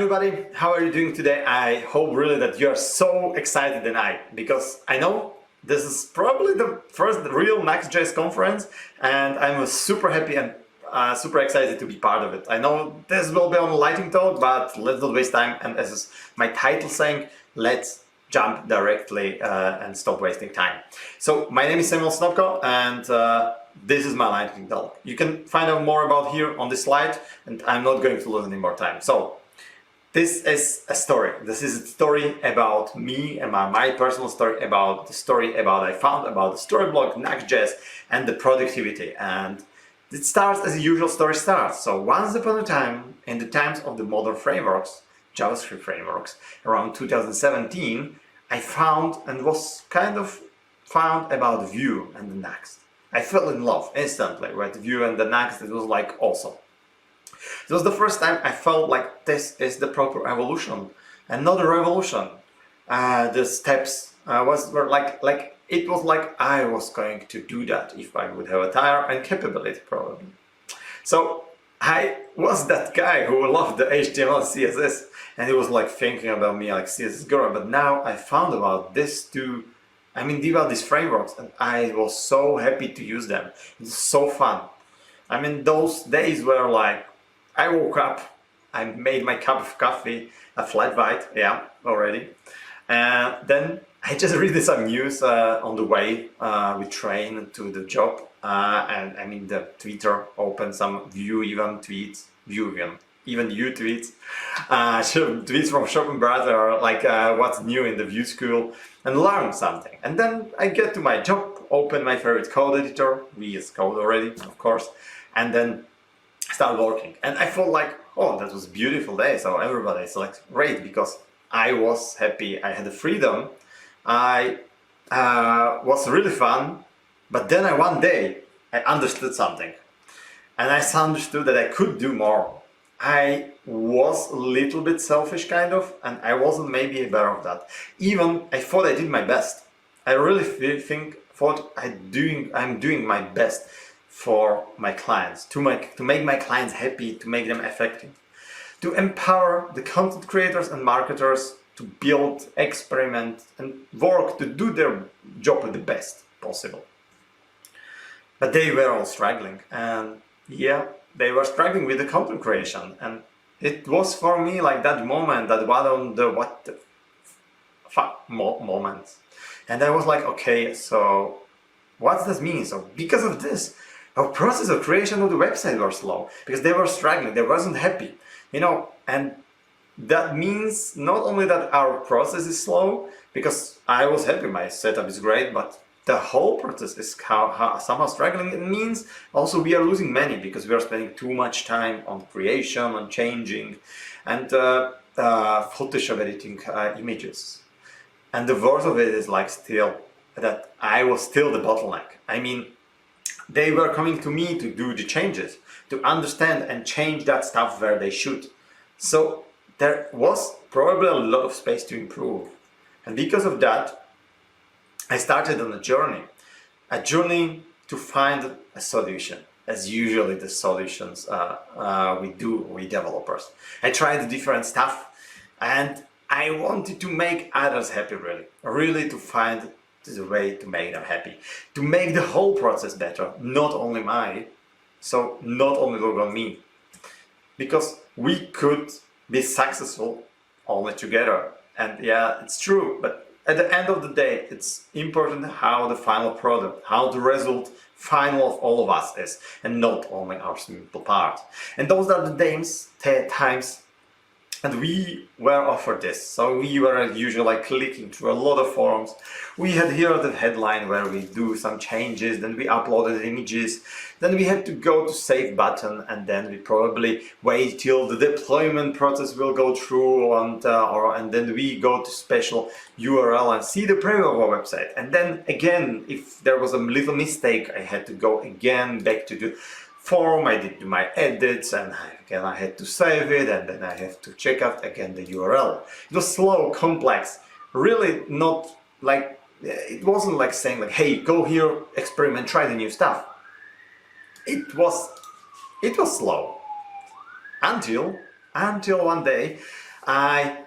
everybody, how are you doing today? I hope really that you are so excited than I, because I know this is probably the first real Nuxt.js conference and I'm super happy and super excited to be part of it. I know this will be on lightning talk, but let's not waste time, and as is my title saying, let's jump directly and stop wasting time. So my name is Samuel Snopko and this is my lightning talk. You can find out more about here on this slide, and I'm not going to lose any more time. So this is a story. This is a story about me and my personal story about the story about I found about the story blog Nuxt.js and the productivity. And it starts as the usual story starts. So once upon a time, in the times of the modern frameworks, JavaScript frameworks, around 2017, I found and was kind of found about Vue and the Nuxt. I fell in love instantly with Vue and the Nuxt. It was like awesome. It was the first time I felt like this is the proper evolution and not a revolution. The steps were like it was like I was going to do that if I would have a time and capability probably. So I was that guy who loved the HTML, CSS, and he was like thinking about me like CSS girl. But now I found about this too. I mean, about these frameworks, and I was so happy to use them. It's so fun. I mean, those days were like, I woke up, I made my cup of coffee, a flat white, yeah, already. And then I just read some news on the way with train to the job. And I mean, the Twitter opened some Vue tweets, tweets from Shopping Brother, like what's new in the Vue school, and learn something. And then I get to my job, open my favorite code editor, VS Code already, of course, and then start working. And I felt like, oh, that was a beautiful day. So everybody is like great, because I was happy, I had the freedom, I was really fun. But then one day I understood something, and I understood that I could do more. I was a little bit selfish kind of, and I wasn't maybe aware of that. Even I thought I did my best. I really thought I'm doing my best for my clients, to make my clients happy, to make them effective, to empower the content creators and marketers to build, experiment, and work to do their job the best possible. But they were all struggling, and yeah, they were struggling with the content creation, and it was for me like that moment, that one on the what the fuck moments. And I was like, okay, so what does this mean? So because of this, our process of creation of the website was slow, because they were struggling, they wasn't happy, you know. And that means not only that our process is slow, because I was happy, my setup is great, but the whole process is somehow struggling. It means also we are losing money, because we are spending too much time on creation, on changing, and Photoshop editing images. And the worst of it is like still that I was still the bottleneck. I mean, they were coming to me to do the changes, to understand and change that stuff where they should. So there was probably a lot of space to improve. And because of that, I started on a journey to find a solution. As usually the solutions we developers. I tried different stuff, and I wanted to make others happy, really to find the way to make them happy, to make the whole process better, not only mine, so not only look on me, because we could be successful only together. And yeah, it's true, but at the end of the day, it's important how the final product, how the result final of all of us is, and not only our simple part. And those are the times and we were offered this. So we were as usual like clicking through a lot of forums. We had here the headline where we do some changes, then we uploaded images, then we had to go to save button, and then we probably wait till the deployment process will go through, and then we go to special URL and see the preview of our website. And then again, if there was a little mistake, I had to go again back to the forum, I did my edits, and again I had to save it, and then I have to check out again the URL. It was slow, complex, really not like, it wasn't like saying like, hey, go here, experiment, try the new stuff. It was slow until one day I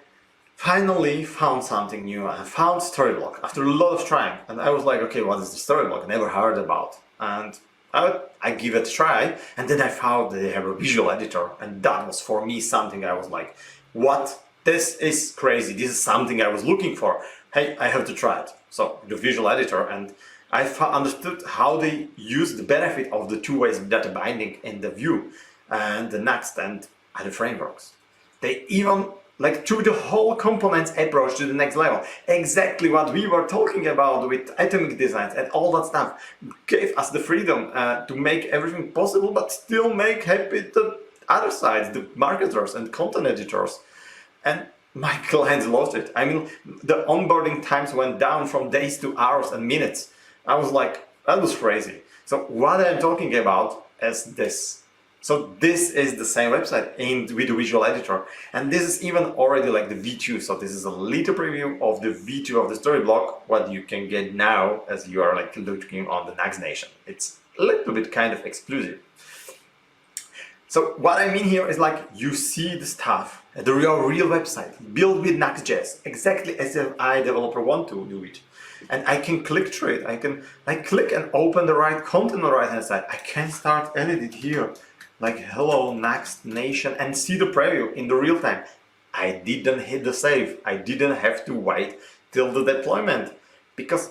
finally found something new. I found Storyblock after a lot of trying, and I was like, okay, what is the Storyblock? I never heard about, and I give it a try, and then I found that they have a visual editor, and that was for me something I was like, what? This is crazy. This is something I was looking for. Hey, I have to try it. So the visual editor, and I understood how they use the benefit of the two ways of data binding in the Vue and the Nuxt and other frameworks. They even like took the whole components approach to the next level. Exactly what we were talking about with atomic designs and all that stuff gave us the freedom to make everything possible, but still make happy the other sides, the marketers and content editors. And my clients lost it. I mean, the onboarding times went down from days to hours and minutes. I was like, that was crazy. So what I'm talking about is this. So this is the same website with the visual editor. And this is even already like the V2. So this is a little preview of the V2 of the Storyblock, what you can get now as you are like looking on the Nuxt Nation. It's a little bit kind of exclusive. So what I mean here is like you see the stuff, the real website built with Nuxt.js, exactly as if I developer want to do it. And I can click through it. I can like click and open the right content on the right hand side. I can start edit here. Like hello Nuxt Nation and see the preview in the real time. I didn't hit the save. I didn't have to wait till the deployment because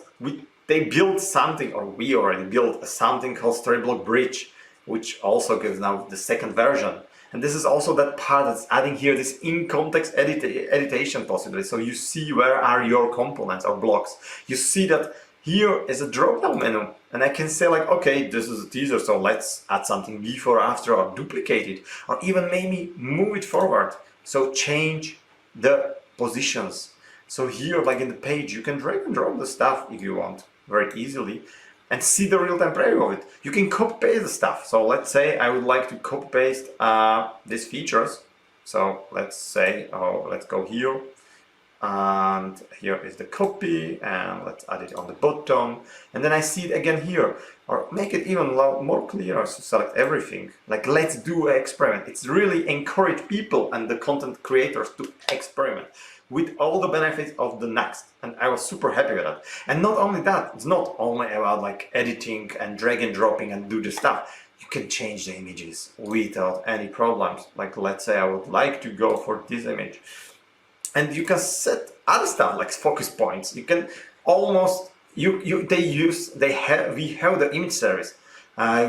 they built something, or we already built something called Storyblock Bridge, which also gives now the second version. And this is also that part that's adding here this in-context editation possibility. So you see where are your components or blocks. You see that here is a drop-down menu, and I can say like, okay, this is a teaser, so let's add something before, after, or duplicate it, or even maybe move it forward. So change the positions. So here, like in the page, you can drag and drop the stuff if you want, very easily, and see the real-time preview of it. You can copy-paste the stuff. So let's say I would like to copy-paste these features. So let's say, let's go here. And here is the copy, and let's add it on the bottom, and then I see it again here, or make it even more clear, so select everything. Like let's do an experiment. It's really encourage people and the content creators to experiment with all the benefits of the Nuxt, and I was super happy with that. And not only that, it's not only about like editing and drag and dropping and do the stuff. You can change the images without any problems. Like let's say I would like to go for this image. And you can set other stuff like focus points. You can almost we have the image service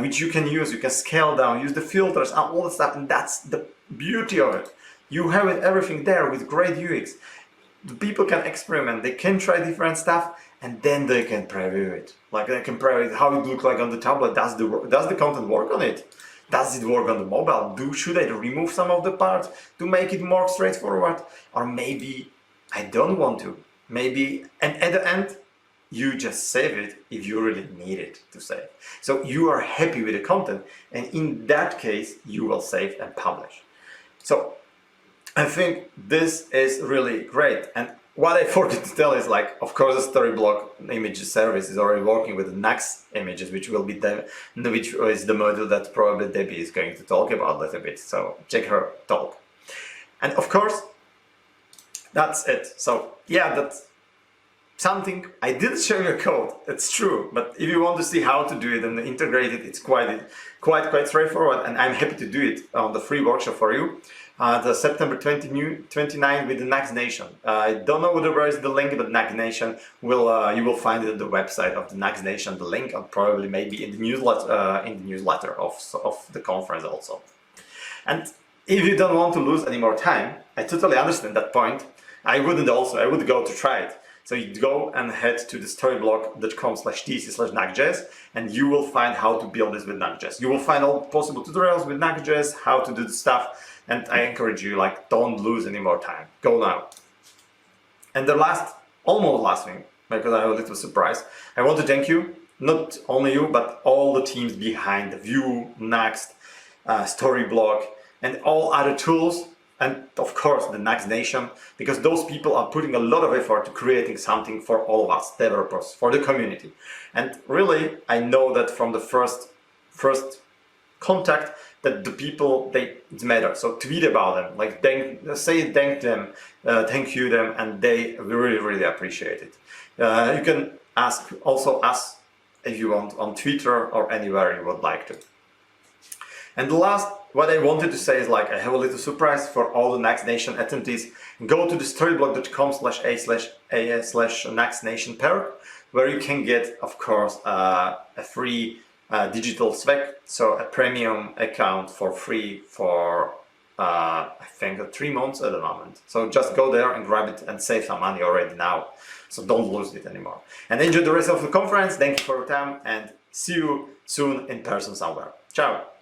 which you can use. You can scale down, use the filters and all the stuff, and that's the beauty of it. You have it everything there with great UX. The people can experiment, they can try different stuff, and then they can preview it. Like they can preview how it looks like on the tablet. Does the content work on it? Does it work on the mobile? Should I remove some of the parts to make it more straightforward? Or maybe I don't want to. Maybe, and at the end, you just save it if you really need it to save. So you are happy with the content, and in that case, you will save and publish. So I think this is really great. And what I forgot to tell is like, of course, the Storyblock image service is already working with the Nuxt images, which is the module that probably Debbie is going to talk about a little bit. So check her talk. And of course, that's it. So yeah, that's something I didn't show you code. It's true, but if you want to see how to do it and integrate it, it's quite straightforward. And I'm happy to do it on the free workshop for you. The September 29 with the Nuxt Nation. I don't know where is the link, but Nuxt Nation you will find it on the website of the Nuxt Nation. The link, and probably maybe in the newsletter of the conference also. And if you don't want to lose any more time, I totally understand that point. I would go to try it. So you go and head to the storyblock.com/tc/Nuxt.js, and you will find how to build this with Nuxt.js. You will find all possible tutorials with Nuxt.js, how to do the stuff. And I encourage you, like, don't lose any more time. Go now. And the almost last thing, because I'm a little surprised, I want to thank you, not only you, but all the teams behind the Vue, Nuxt, Storyblock, and all other tools, and of course the Nuxt Nation, because those people are putting a lot of effort to creating something for all of us, developers, for the community. And really, I know that from the first contact that the people it matters. So tweet about them, like thank them, thank you them, and they really appreciate it. You can also ask if you want on Twitter or anywhere you would like to. And the last, what I wanted to say is like I have a little surprise for all the Nuxt Nation attendees. Go to the storyblog.com/a/Nuxt Nation perk, where you can get, of course, a free digital swag, so a premium account for free for I think 3 months at the moment. So just go there and grab it and save some money already now. So don't lose it anymore. And enjoy the rest of the conference. Thank you for your time and see you soon in person somewhere. Ciao.